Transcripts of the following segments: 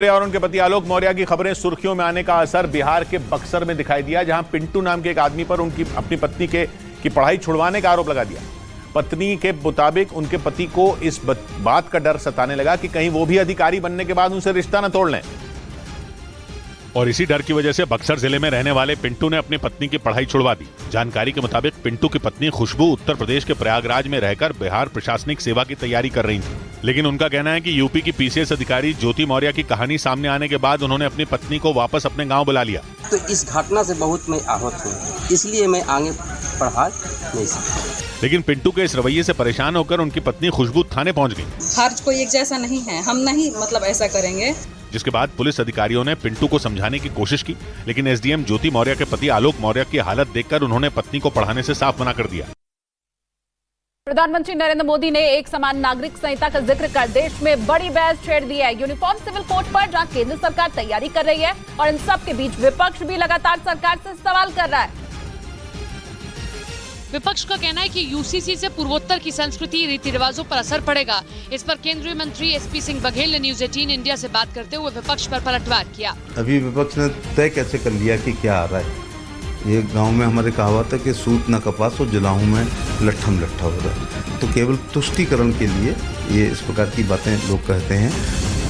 और उनके पति आलोक मौर्य की खबरें सुर्खियों में आने का असर बिहार के बक्सर में दिखाई दिया, जहां पिंटू नाम के एक आदमी पर उनकी अपनी पत्नी की पढ़ाई छुड़वाने का आरोप लगा दिया। पत्नी के मुताबिक उनके पति को इस बात का डर सताने लगा कि कहीं वो भी अधिकारी बनने के बाद उनसे रिश्ता न तोड़ लें। और इसी डर की वजह से बक्सर जिले में रहने वाले पिंटू ने अपनी पत्नी की पढ़ाई छुड़वा दी। जानकारी के मुताबिक पिंटू की पत्नी खुशबू उत्तर प्रदेश के प्रयागराज में रहकर बिहार प्रशासनिक सेवा की तैयारी कर रही थी, लेकिन उनका कहना है कि यूपी की पीसीएस अधिकारी ज्योति मौर्य की कहानी सामने आने के बाद उन्होंने अपनी पत्नी को वापस अपने गाँव बुला लिया। तो इस घटना से बहुत मैं आहत हूँ, इसलिए मैं आगे पढ़ा नहीं सकता। लेकिन पिंटू के इस रवैये से परेशान होकर उनकी पत्नी खुशबू थाने पहुंच गई। हर कोई एक जैसा नहीं है, हम नहीं ऐसा करेंगे। जिसके बाद पुलिस अधिकारियों ने पिंटू को समझाने की कोशिश की, लेकिन एसडीएम ज्योति मौर्य के पति आलोक मौर्य की हालत देखकर उन्होंने पत्नी को पढ़ाने से साफ मना कर दिया। प्रधानमंत्री नरेंद्र मोदी ने एक समान नागरिक संहिता का जिक्र कर देश में बड़ी बहस छेड़ दी है। यूनिफॉर्म सिविल कोड पर जहां केंद्र सरकार तैयारी कर रही है और इन सब के बीच विपक्ष भी लगातार सरकार से सवाल कर रहा है। विपक्ष का कहना है कि यूसीसी से पूर्वोत्तर की संस्कृति रीति रिवाजों पर असर पड़ेगा। इस पर केंद्रीय मंत्री एसपी सिंह बघेल ने न्यूज 18 इंडिया से बात करते हुए विपक्ष पर पलटवार किया। अभी विपक्ष ने तय कैसे कर लिया कि क्या आ रहा है। ये गांव में हमारे कहावत है कि सूत न कपास और जलाऊं में लट्ठम लट्ठा हो रहा है, तो केवल तुष्टीकरण के लिए ये इस प्रकार की बातें लोग कहते हैं।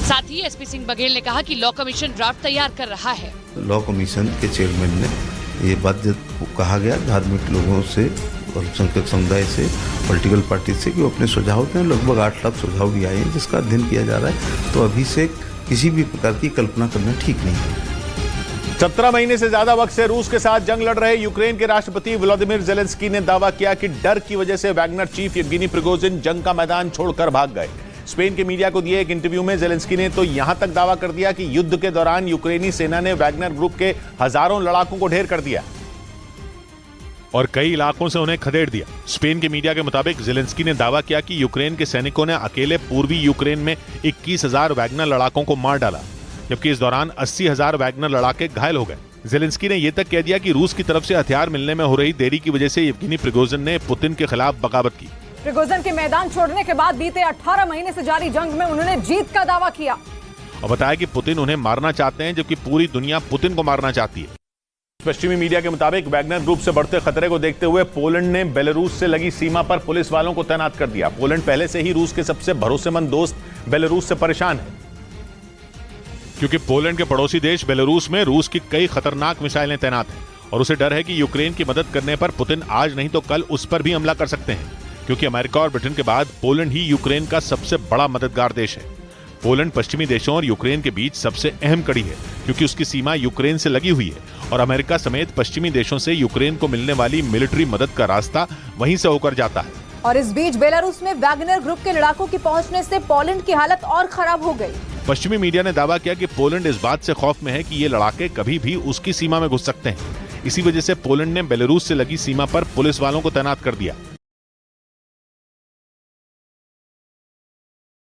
साथ ही एसपी सिंह बघेल ने कहा कि लॉ कमीशन ड्राफ्ट तैयार कर रहा है। लॉ कमीशन के चेयरमैन ने ये बात कहा गया धार्मिक लोगों से, अल्पसंख्यक समुदाय से, पॉलिटिकल पार्टी से, कि वो अपने सुझाव दें। लगभग 8 लाख सुझाव भी आए हैं जिसका अध्ययन किया जा रहा है। तो अभी से किसी भी प्रकार की कल्पना करना ठीक नहीं है। 17 महीने से ज्यादा वक्त से रूस के साथ जंग लड़ रहे यूक्रेन के राष्ट्रपति व्लादिमीर ज़ेलेंस्की ने दावा किया कि डर की वजह से वैगनर चीफ येवगेनी प्रिगोजिन जंग का मैदान छोड़कर भाग गए। स्पेन के मीडिया को दिए एक इंटरव्यू में ज़ेलेंस्की ने तो यहां तक दावा कर दिया कि युद्ध के दौरान यूक्रेनी सेना ने वैगनर ग्रुप के हजारों लड़ाकों को ढेर कर दिया और कई इलाकों से उन्हें खदेड़ दिया। स्पेन के मीडिया के मुताबिक ज़ेलेंस्की ने दावा किया कि यूक्रेन के सैनिकों ने अकेले पूर्वी यूक्रेन में 21,000 वैगनर लड़ाकों को मार डाला, जबकि इस दौरान 80,000 वैगनर लड़ाके घायल हो गए। ज़ेलेंस्की ने यह तक कह दिया कि रूस की तरफ से हथियार मिलने में हो रही देरी की वजह से येवगेनी प्रिगोजिन ने पुतिन के खिलाफ बगावत की। प्रिगोजिन के मैदान छोड़ने के बाद बीते 18 महीने से जारी जंग में उन्होंने जीत का दावा किया और बताया कि पुतिन उन्हें मारना चाहते हैं, जबकि पूरी दुनिया पुतिन को मारना चाहती है। पश्चिमी मीडिया के मुताबिक वैगनर ग्रुप से बढ़ते खतरे को देखते हुए पोलैंड ने बेलारूस से लगी सीमा पर पुलिस वालों को तैनात कर दिया। पोलैंड पहले से ही रूस के सबसे भरोसेमंद दोस्त बेलारूस से परेशान है, क्योंकि पोलैंड के पड़ोसी देश बेलारूस में रूस की कई खतरनाक मिसाइलें तैनात हैं और उसे डर है कि यूक्रेन की मदद करने पर पुतिन आज नहीं तो कल उस पर भी हमला कर सकते हैं, क्योंकि अमेरिका और ब्रिटेन के बाद पोलैंड ही यूक्रेन का सबसे बड़ा मददगार देश है। पोलैंड पश्चिमी देशों और यूक्रेन के बीच सबसे अहम कड़ी है, क्योंकि उसकी सीमा यूक्रेन से लगी हुई है और अमेरिका समेत पश्चिमी देशों से यूक्रेन को मिलने वाली मिलिट्री मदद का रास्ता वहीं से होकर जाता है। और इस बीच बेलारूस में वैगनर ग्रुप के लड़ाकों की पहुंचने से पोलैंड की हालत और खराब हो गई। पश्चिमी मीडिया ने दावा किया कि पोलैंड इस बात से खौफ में है कि ये लड़ाके कभी भी उसकी सीमा में घुस सकते हैं। इसी वजह से पोलैंड ने बेलारूस से लगी सीमा पर पुलिस वालों को तैनात कर दिया।